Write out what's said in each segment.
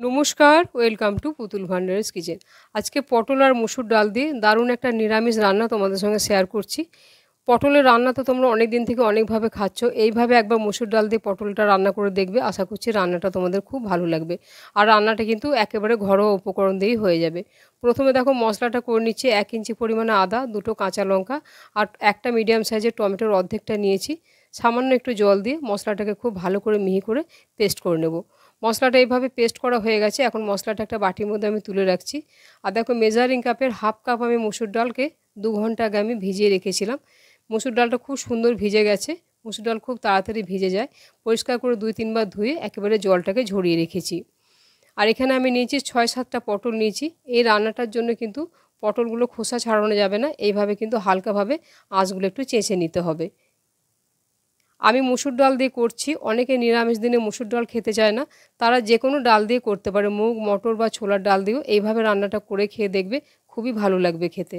নমস্কার, welcome to পুতুল ভান্ডারিস kitchen. আজকে পটল আর মসুর ডাল দিয়ে দারুণ একটা নিরামিষ রান্না তোমাদের সঙ্গে শেয়ার করছি। পটলের রান্না তো তোমরা অনেক দিন থেকে অনেকভাবে খাচ্ছ। এইভাবে একবার মসুর ডাল দিয়ে পটলটা রান্না করে দেখবে, আশা করছি রান্নাটা তোমাদের খুব ভালো লাগবে। আর রান্নাটা কিন্তু একেবারে ঘরোয়া উপকরণ দিয়েই হয়ে যাবে। প্রথমে দেখো মশলাটা করে নিচ্ছি। 1 ইঞ্চি পরিমাণে আদা, 2টো কাঁচা লঙ্কা আর একটা মিডিয়াম সাইজের টমেটোর অর্ধেকটা নিয়েছি। সামান্য একটু জল দিয়ে মশলাটাকে খুব ভালো করে মিহি করে পেস্ট করে নেব। মশলাটা এইভাবে পেস্ট করা হয়ে গেছে। এখন মশলাটা একটা বাটির মধ্যে আমি তুলে রাখছি। আর দেখো মেজারিং কাপের হাফ কাপ আমি মসুর ডালকে 2 ঘন্টা আগে আমি ভিজিয়ে রেখেছিলাম। মসুর ডালটা খুব সুন্দর ভিজে গেছে। মসুর ডাল খুব তাড়াতাড়ি ভিজে যায়। পরিষ্কার করে 2-3 বার ধুয়ে একেবারে জলটাকে ঝরিয়ে রেখেছি। আর এখানে আমি নিয়েছি 6-7টা পটল নিয়েছি। এই রান্নাটার জন্য কিন্তু পটলগুলো খোসা ছাড়ানো যাবে না, এইভাবে কিন্তু হালকাভাবে আঁশগুলো একটু চেঁচে নিতে হবে। আমি মুসুর ডাল দিয়ে করছি। অনেকে নিরামিষ দিনে মুসুর ডাল খেতে চায় না, তারা যে কোনো ডাল দিয়ে করতে পারে, মুগ, মটর বা ছোলার ডাল দিয়েও এইভাবে রান্নাটা করে খেয়ে দেখবে, খুবই ভালো লাগবে খেতে।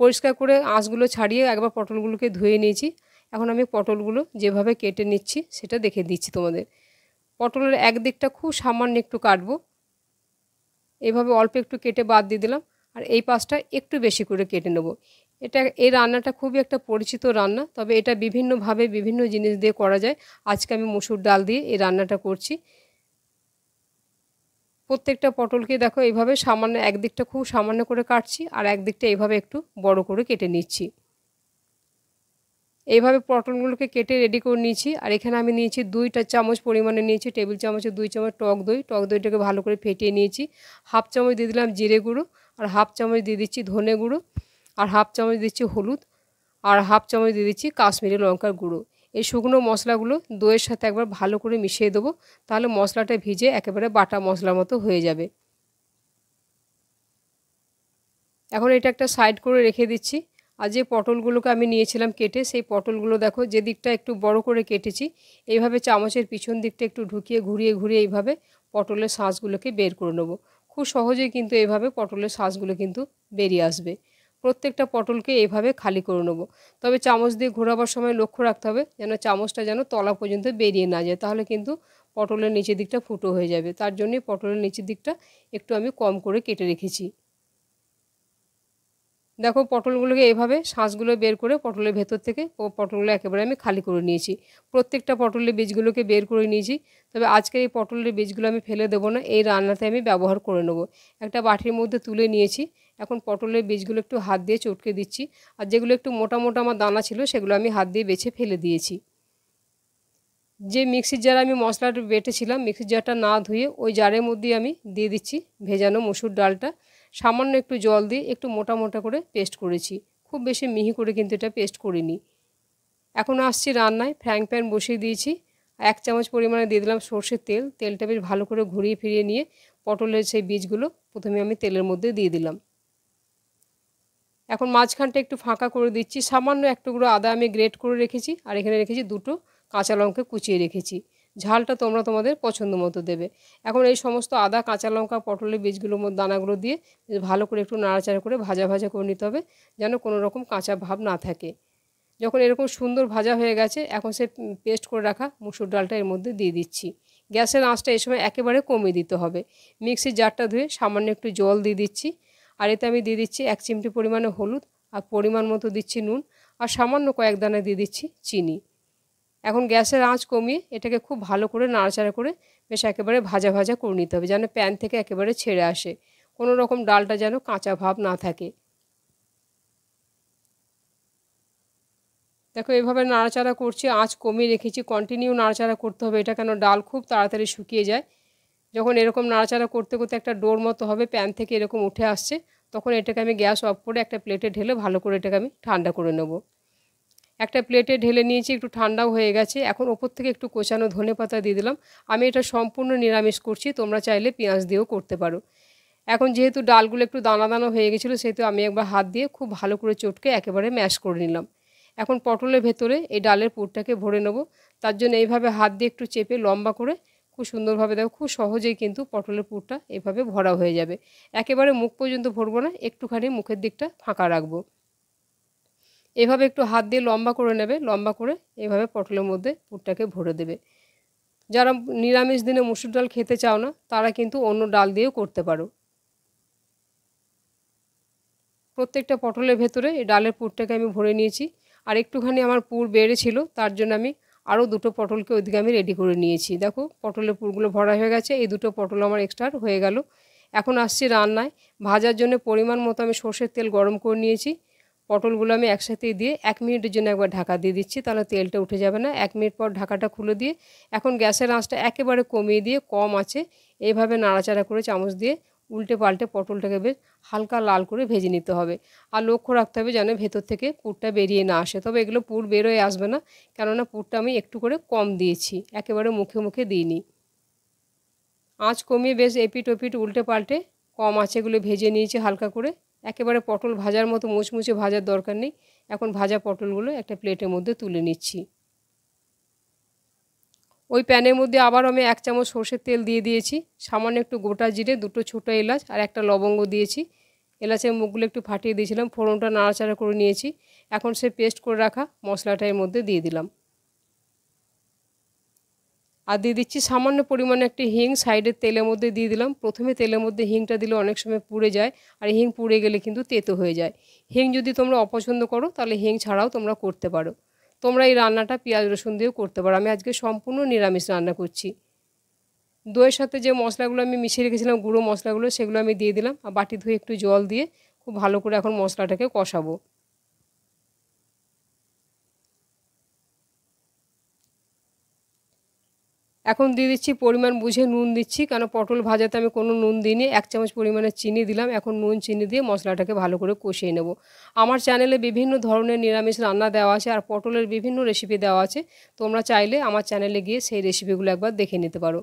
পরিষ্কার করে আঁশগুলো ছাড়িয়ে একবার পটলগুলোকে ধুয়ে নিয়েছি। এখন আমি পটলগুলো যেভাবে কেটে নিচ্ছি সেটা দেখে দিচ্ছি তোমাদের। পটলের একদিকটা খুব সামান্য একটু কাটবো, এইভাবে অল্প একটু কেটে বাদ দিয়ে দিলাম। আর এই পাশটা একটু বেশি করে কেটে নেব। এই রান্নাটা খুবই একটা পরিচিত রান্না, তবে এটা বিভিন্নভাবে বিভিন্ন জিনিস দিয়ে করা যায়। আজকে আমি মসুর ডাল দিয়ে এই রান্নাটা করছি। প্রত্যেকটা পটলকে দেখো এইভাবে সামান্য একদিকটা খুব সামান্য করে কাটছি, আর একদিকটা এইভাবে একটু বড় করে কেটে নিচ্ছি। এইভাবে পটলগুলোকে কেটে রেডি করে নিয়েছি। আর এখানে আমি নিয়েছি 2 চামচ পরিমাণে নিয়েছি, টেবিল চামচে 2 চামচ টক দইটাকে ভালো করে ফেটিয়ে নিয়েছি। হাফ চামচ দিয়ে দিলাম জিরে গুঁড়ো, আর হাফ চামচ দিয়ে দিচ্ছি ধনে গুঁড়ো, আর হাফ চামচ দিচ্ছি হলুদ, আর হাফ চামচ দিয়ে দিচ্ছি কাশ্মীরি লঙ্কার গুঁড়ো। এই শুকনো মশলাগুলো দইয়ের সাথে একবার ভালো করে মিশিয়ে দেবো, তাহলে মশলাটা ভিজে একেবারে বাটা মশলার মতো হয়ে যাবে। এখন এটা একটা সাইড করে রেখে দিচ্ছি। আর যে পটলগুলোকে আমি নিয়েছিলাম কেটে, সেই পটলগুলো দেখো যে দিকটা একটু বড় করে কেটেছি, এইভাবে চামচের পিছন দিকটা একটু ঢুকিয়ে ঘুরিয়ে ঘুরিয়ে এইভাবে পটলের শাঁসগুলোকে বের করে নেব। খুব সহজেই কিন্তু এইভাবে পটলের শাঁসগুলো কিন্তু বেরিয়ে আসবে। প্রত্যেকটা পটলকে এইভাবে খালি করে নেব। তবে চামচ দিয়ে ঘোরাবার সময় লক্ষ্য রাখতে হবে যেন চামচটা যেন তলা পর্যন্ত বেরিয়ে না যায়, তাহলে কিন্তু পটলের নিচের দিকটা ফুটো হয়ে যাবে। তার জন্যই পটলের নিচের দিকটা একটু আমি কম করে কেটে রেখেছি। দেখো পটলগুলোকে এভাবে শাঁসগুলো বের করে পটলের ভেতর থেকে পটলগুলো একেবারে আমি খালি করে নিয়েছি। প্রত্যেকটা পটলের বীজগুলোকে বের করে নিয়েছি। তবে আজকের এই পটলের বীজগুলো আমি ফেলে দেবো না, এই রান্নাতে আমি ব্যবহার করে নেব। একটা বাটির মধ্যে তুলে নিয়েছি। এখন পটলের বীজগুলো একটু হাত দিয়ে চটকে দিচ্ছি। আর যেগুলো একটু মোটা মোটা আমার দানা ছিল সেগুলো আমি হাত দিয়ে বেছে ফেলে দিয়েছি। যে মিক্সির জারে আমি মশলাটা বেটেছিলাম, মিক্সির জারটা না ধুয়ে ওই জারের মধ্যেই আমি দিয়ে দিচ্ছি ভেজানো মসুর ডালটা। সামান্য একটু জল দিয়ে একটু মোটা মোটা করে পেস্ট করেছি, খুব বেশি মিহি করে কিন্তু এটা পেস্ট করিনি। এখন আসছি রান্নায়। ফ্রাইং প্যান বসিয়ে দিয়েছি। 1 চামচ পরিমাণে দিয়ে দিলাম সর্ষের তেল। তেলটা বেশ ভালো করে ঘুরিয়ে ফিরিয়ে নিয়ে পটলের সেই বীজগুলো প্রথমে আমি তেলের মধ্যে দিয়ে দিলাম। এখন মাঝখানটা একটু ফাঁকা করে দিচ্ছি। সামান্য এক টুকরো আদা আমি গ্রেট করে রেখেছি, আর এখানে রেখেছি 2টো কাঁচা লঙ্কা কুচিয়ে রেখেছি। ঝালটা তোমরা তোমাদের পছন্দ মতো দেবে। এখন এই সমস্ত আদা, কাঁচা লঙ্কা, পটলের বীজগুলোর মধ্যে দানাগুলো দিয়ে ভালো করে একটু নাড়াচাড়া করে ভাজা ভাজা করে নিতে হবে, যেন কোনো রকম কাঁচা ভাব না থাকে। যখন এরকম সুন্দর ভাজা হয়ে গেছে, এখন সে পেস্ট করে রাখা মুসুর ডালটা এর মধ্যে দিয়ে দিচ্ছি। গ্যাসের আঁচটা এই সময় একেবারে কমিয়ে দিতে হবে। মিক্সির জারটা ধুয়ে সামান্য একটু জল দিয়ে দিচ্ছি। আর এতে আমি দিয়ে দিচ্ছি 1 চিমটি পরিমাণে হলুদ, আর পরিমাণ মতো দিচ্ছি নুন, আর সামান্য কয়েক দানা দিয়ে দিচ্ছি চিনি। এখন গ্যাসের আঁচ কমিয়ে এটাকে খুব ভালো করে নাড়াচাড়া করে বেশ একেবারে ভাজা ভাজা করে নিতে হবে, যেন প্যান থেকে একেবারে ছেড়ে আসে, কোনো রকম ডালটা যেন কাঁচা ভাব না থাকে। দেখো এভাবে নাড়াচাড়া করছি, আঁচ কমিয়ে রেখেছি। কন্টিনিউ নাড়াচাড়া করতে হবে এটা, কেন ডাল খুব তাড়াতাড়ি শুকিয়ে যায়। যখন এরকম নাড়াচাড়া করতে করতে একটা ডোর মতো হবে, প্যান থেকে এরকম উঠে আসছে, তখন এটাকে আমি গ্যাস অফ করে একটা প্লেটে ঢেলে ভালো করে এটাকে আমি ঠান্ডা করে নেব। একটা প্লেটে ঢেলে নিয়েছি, একটু ঠান্ডাও হয়ে গেছে। এখন ওপর থেকে একটু কোচানো ধনেপাতা দিয়ে দিলাম। আমি এটা সম্পূর্ণ নিরামিষ করছি, তোমরা চাইলে পেঁয়াজ দিয়েও করতে পারো। এখন যেহেতু ডালগুলো একটু দানা দানা হয়ে গেছিলো, সেহেতু আমি একবার হাত দিয়ে খুব ভালো করে চটকে একেবারে ম্যাশ করে নিলাম। এখন পটলের ভেতরে এই ডালের পুরটাকে ভরে নেব। তার জন্য এইভাবে হাত দিয়ে একটু চেপে লম্বা করে খুব সুন্দরভাবে দেখো, খুব সহজেই কিন্তু পটলের পুরটা এভাবে ভরা হয়ে যাবে। একেবারে মুখ পর্যন্ত ভরবো না, একটুখানি মুখের দিকটা ফাঁকা রাখবো। এভাবে একটু হাত দিয়ে লম্বা করে নেবে, লম্বা করে এভাবে পটলের মধ্যে পুরটাকে ভরে দেবে। যারা নিরামিষ দিনে মুসুর ডাল খেতে চাও না তারা কিন্তু অন্য ডাল দিয়েও করতে পারো। প্রত্যেকটা পটলের ভেতরে এই ডালের পুরটাকে আমি ভরে নিয়েছি। আর একটুখানি আমার পুর বেড়েছিল, তার জন্য আমি আরও দুটো পটলকে ওইদিকে আমি রেডি করে নিয়েছি। দেখো পটলের পুরগুলো ভরা হয়ে গেছে, এই দুটো পটল আমার এক্সট্রা হয়ে গেল। এখন আসছি রান্নায়। ভাজার জন্য পরিমাণ মতো আমি সর্ষের তেল গরম করে নিয়েছি। পটলগুলো আমি একসাথেই দিয়ে 1 মিনিটের জন্য একবার ঢাকা দিয়ে দিচ্ছি, তাহলে তেলটা উঠে যাবে না। 1 মিনিট পর ঢাকাটা খুলে দিয়ে এখন গ্যাসের আঁচটা একেবারে কমিয়ে দিয়ে কম আছে এইভাবে নাড়াচাড়া করে চামচ দিয়ে উল্টে পাল্টে পটলটাকে বেশ হালকা লাল করে ভেজে নিতে হবে। আর লক্ষ্য রাখতে হবে যেন ভেতর থেকে পুরটা বেরিয়ে না আসে। তবে এগুলো পুর বেরোয় আসবে না, কেননা পুরটা আমি একটু করে কম দিয়েছি, একেবারে মুখে মুখে দিইনি। আঁচ কমিয়ে বেশ এপিট ওপিট উল্টে পাল্টে কম আঁচে এগুলো ভেজে নিয়েছি হালকা করে। একেবারে পটল ভাজার মতো মুচমুচে ভাজার দরকার নেই। এখন ভাজা পটলগুলো একটা প্লেটের মধ্যে তুলে নিচ্ছি। ওই প্যানের মধ্যে আবার আমি 1 চামচ সর্ষের তেল দিয়ে দিয়েছি, সামান্য একটু গোটা জিরে, দুটো ছোটো এলাচ আর একটা লবঙ্গ দিয়েছি। এলাচের মুখগুলো একটু ফাটিয়ে দিয়েছিলাম, ফোড়নটা নাড়াচাড়া করে নিয়েছি। এখন সে পেস্ট করে রাখা মশলাটা এর মধ্যে দিয়ে দিলাম। আর দিয়ে দিচ্ছি সামান্য পরিমাণে একটি হিং, সাইডের তেলের মধ্যে দিয়ে দিলাম। প্রথমে তেলের মধ্যে হিংটা দিলে অনেক সময় পুড়ে যায়, আর হিং পুড়ে গেলে কিন্তু তেতো হয়ে যায়। হিং যদি তোমরা অপছন্দ করো তাহলে হিং ছাড়াও তোমরা করতে পারো। তোমরা এই রান্নাটা পেঁয়াজ রসুন দিয়েও করতে পারো। আমি আজকে সম্পূর্ণ নিরামিষ রান্না করছি। দইয়ের সাথে যে মশলাগুলো আমি মিশিয়ে রেখেছিলাম, গুঁড়ো মশলাগুলো, সেগুলো আমি দিয়ে দিলাম। আর বাটি ধুয়ে একটু জল দিয়ে খুব ভালো করে এখন মশলাটাকে কষাবো। এখন দিয়ে দিচ্ছি পরিমাণ বুঝে নুন দিচ্ছি, কারণ পটল ভাজাতে আমি কোনো নুন দিইনি। 1 চামচ পরিমাণে চিনি দিলাম। এখন নুন চিনি দিয়ে মশলাটাকে ভালো করে কষিয়ে নেব। আমার চ্যানেলে বিভিন্ন ধরনের নিরামিষ রান্না দেওয়া আছে, আর পটলের বিভিন্ন রেসিপি দেওয়া আছে। তোমরা চাইলে আমার চ্যানেলে গিয়ে সেই রেসিপিগুলো একবার দেখে নিতে পারো।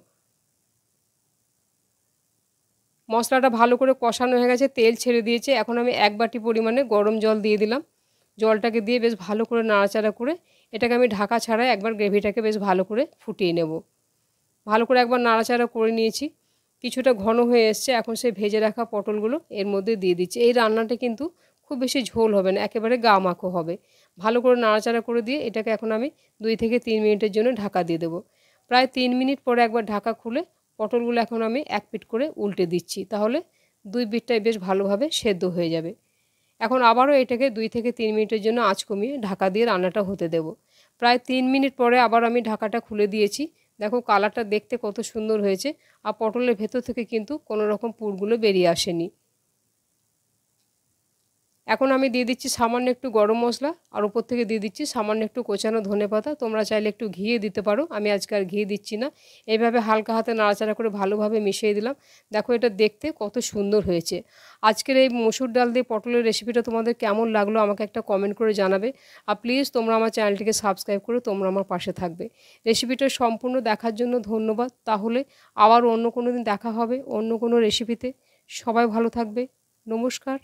মশলাটা ভালো করে কষানো হয়ে গেছে, তেল ছেড়ে দিয়েছে। এখন আমি 1 বাটি পরিমাণে গরম জল দিয়ে দিলাম। জলটাকে দিয়ে বেশ ভালো করে নাড়াচাড়া করে এটাকে আমি ঢাকা ছাড়াই একবার গ্রেভিটাকে বেশ ভালো করে ফুটিয়ে নেব। ভালো করে একবার নাড়াচাড়া করে নিয়েছি, কিছুটা ঘন হয়ে এসছে। এখন সেই ভেজে রাখা পটলগুলো এর মধ্যে দিয়ে দিচ্ছি। এই রান্নাটা কিন্তু খুব বেশি ঝোল হবে না, একেবারে গা মাখো হবে। ভালো করে নাড়াচাড়া করে দিয়ে এটাকে এখন আমি 2 থেকে 3 মিনিটের জন্য ঢাকা দিয়ে দেবো। প্রায় 3 মিনিট পরে একবার ঢাকা খুলে পটলগুলো এখন আমি 1 পিঠ করে উল্টে দিচ্ছি, তাহলে 2 পিঠটাই বেশ ভালোভাবে সেদ্ধ হয়ে যাবে। এখন আবারও এটাকে 2 থেকে 3 মিনিটের জন্য আঁচ কমিয়ে ঢাকা দিয়ে রান্নাটা হতে দেব। প্রায় 3 মিনিট পরে আবার আমি ঢাকাটা খুলে দিয়েছি। দেখো কালারটা দেখতে কত সুন্দর হয়েছে, আর পটলের ভেতর থেকে কিন্তু কোনো রকম পুরগুলো বেরিয়ে আসেনি। এখন আমি দিয়ে দিচ্ছি সামান্য একটু গরম মশলা, আর উপর থেকে দিয়ে দিচ্ছি সামান্য একটু কোচানো ধনেপাতা। তোমরা চাইলে একটু ঘিয়ে দিতে পারো, আমি আজকে আর ঘি দিচ্ছি না। এইভাবে হালকা হাতে নাড়াচাড়া করে ভালোভাবে মিশিয়ে দিলাম। দেখো এটা দেখতে কত সুন্দর হয়েছে। আজকের এই মসুর ডাল দিয়ে পটলের রেসিপিটা তোমাদের কেমন লাগলো আমাকে একটা কমেন্ট করে জানাবে। আর প্লিজ তোমরা আমার চ্যানেলটিকে সাবস্ক্রাইব করে তোমরা আমার পাশে থাকবে। রেসিপিটা সম্পূর্ণ দেখার জন্য ধন্যবাদ। তাহলে আবার অন্য কোনো দিন দেখা হবে অন্য কোনো রেসিপিতে। সবাই ভালো থাকবে। নমস্কার।